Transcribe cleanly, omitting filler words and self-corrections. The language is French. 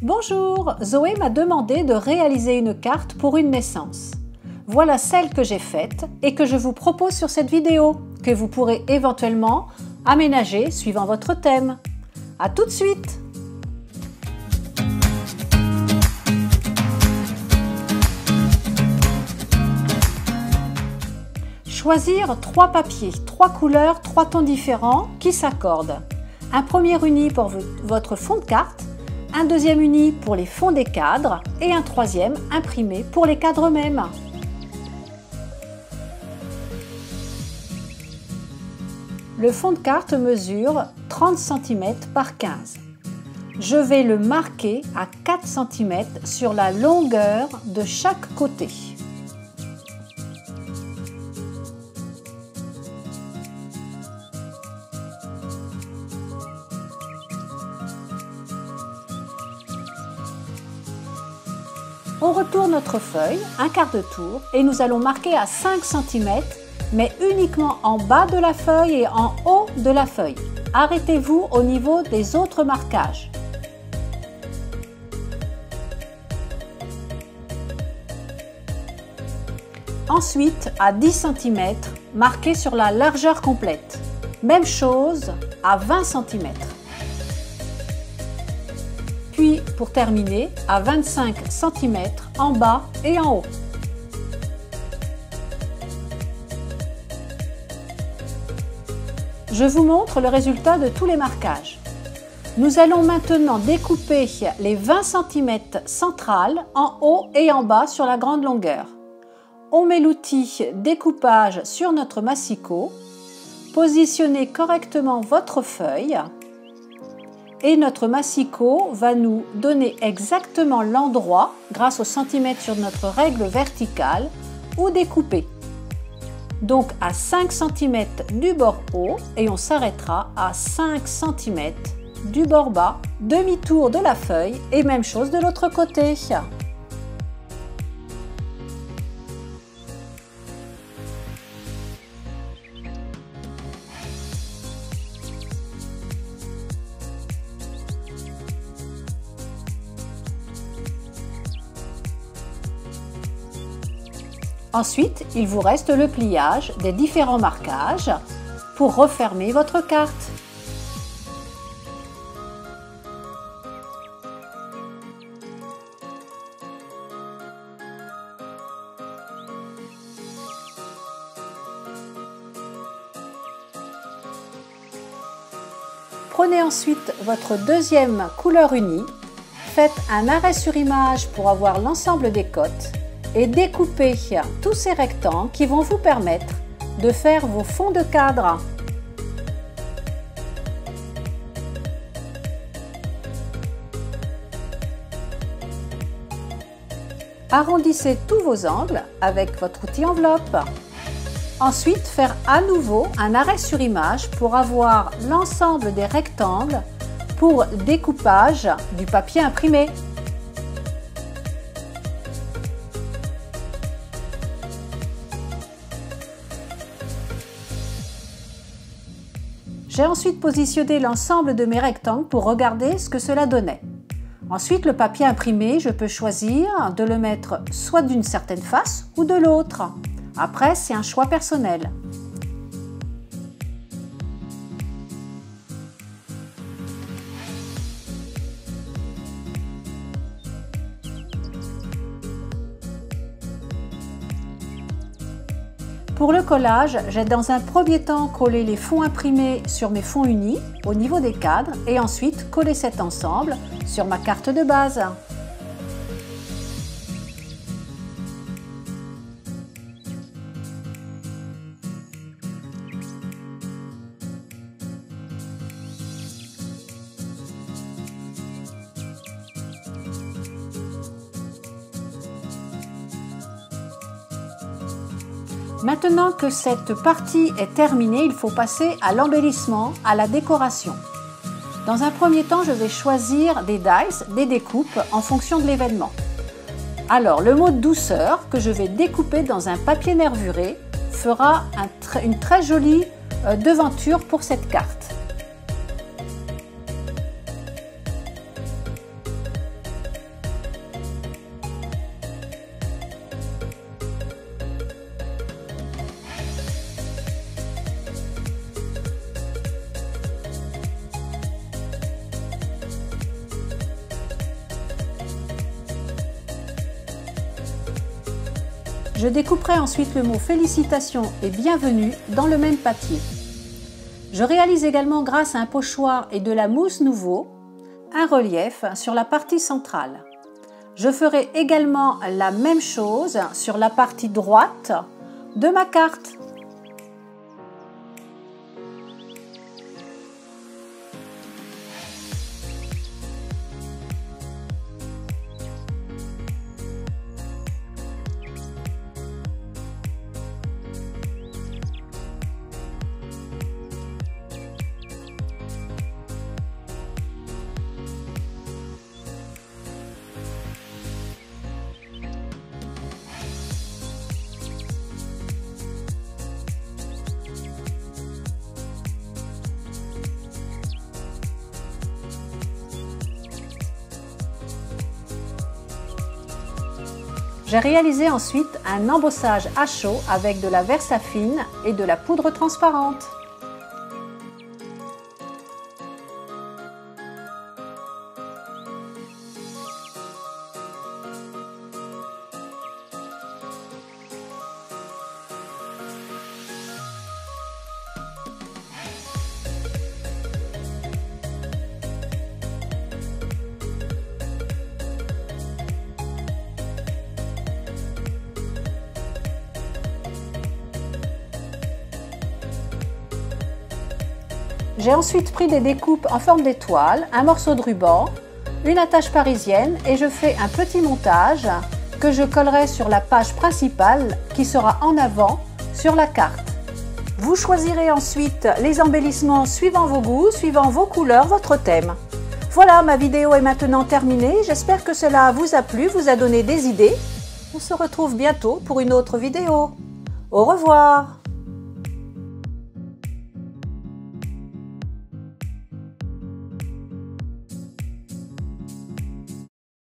Bonjour, Zoé m'a demandé de réaliser une carte pour une naissance. Voilà celle que j'ai faite et que je vous propose sur cette vidéo, que vous pourrez éventuellement aménager suivant votre thème. À tout de suite! Choisir 3 papiers, 3 couleurs, 3 tons différents qui s'accordent. Un premier uni pour votre fond de carte, un deuxième uni pour les fonds des cadres et un troisième imprimé pour les cadres eux-mêmes. Le fond de carte mesure 30 cm par 15. Je vais le marquer à 4 cm sur la longueur de chaque côté. On retourne notre feuille, un quart de tour, et nous allons marquer à 5 cm, mais uniquement en bas de la feuille et en haut de la feuille. Arrêtez-vous au niveau des autres marquages. Ensuite, à 10 cm, marquez sur la largeur complète. Même chose à 20 cm. Puis, pour terminer, à 25 cm en bas et en haut. Je vous montre le résultat de tous les marquages. Nous allons maintenant découper les 20 cm centrales en haut et en bas sur la grande longueur. On met l'outil découpage sur notre massicot. Positionnez correctement votre feuille. Et notre massicot va nous donner exactement l'endroit, grâce au centimètre sur notre règle verticale, où découper. Donc à 5 cm du bord haut et on s'arrêtera à 5 cm du bord bas, demi-tour de la feuille et même chose de l'autre côté. Ensuite, il vous reste le pliage des différents marquages pour refermer votre carte. Prenez ensuite votre deuxième couleur unie, faites un arrêt sur image pour avoir l'ensemble des cotes et découpez tous ces rectangles qui vont vous permettre de faire vos fonds de cadre. Arrondissez tous vos angles avec votre outil enveloppe. Ensuite, faire à nouveau un arrêt sur image pour avoir l'ensemble des rectangles pour découpage du papier imprimé. J'ai ensuite positionné l'ensemble de mes rectangles pour regarder ce que cela donnait. Ensuite, le papier imprimé, je peux choisir de le mettre soit d'une certaine face ou de l'autre. Après, c'est un choix personnel. Pour le collage, j'ai dans un premier temps collé les fonds imprimés sur mes fonds unis au niveau des cadres et ensuite collé cet ensemble sur ma carte de base. Maintenant que cette partie est terminée, il faut passer à l'embellissement, à la décoration. Dans un premier temps, je vais choisir des dies, des découpes en fonction de l'événement. Alors, le mot douceur que je vais découper dans un papier nervuré fera une très jolie devanture pour cette carte. Je découperai ensuite le mot félicitations et bienvenue dans le même papier. Je réalise également grâce à un pochoir et de la mousse nouveau un relief sur la partie centrale. Je ferai également la même chose sur la partie droite de ma carte. J'ai réalisé ensuite un embossage à chaud avec de la Versafine et de la poudre transparente. J'ai ensuite pris des découpes en forme d'étoile, un morceau de ruban, une attache parisienne et je fais un petit montage que je collerai sur la page principale qui sera en avant sur la carte. Vous choisirez ensuite les embellissements suivant vos goûts, suivant vos couleurs, votre thème. Voilà, ma vidéo est maintenant terminée. J'espère que cela vous a plu, vous a donné des idées. On se retrouve bientôt pour une autre vidéo. Au revoir!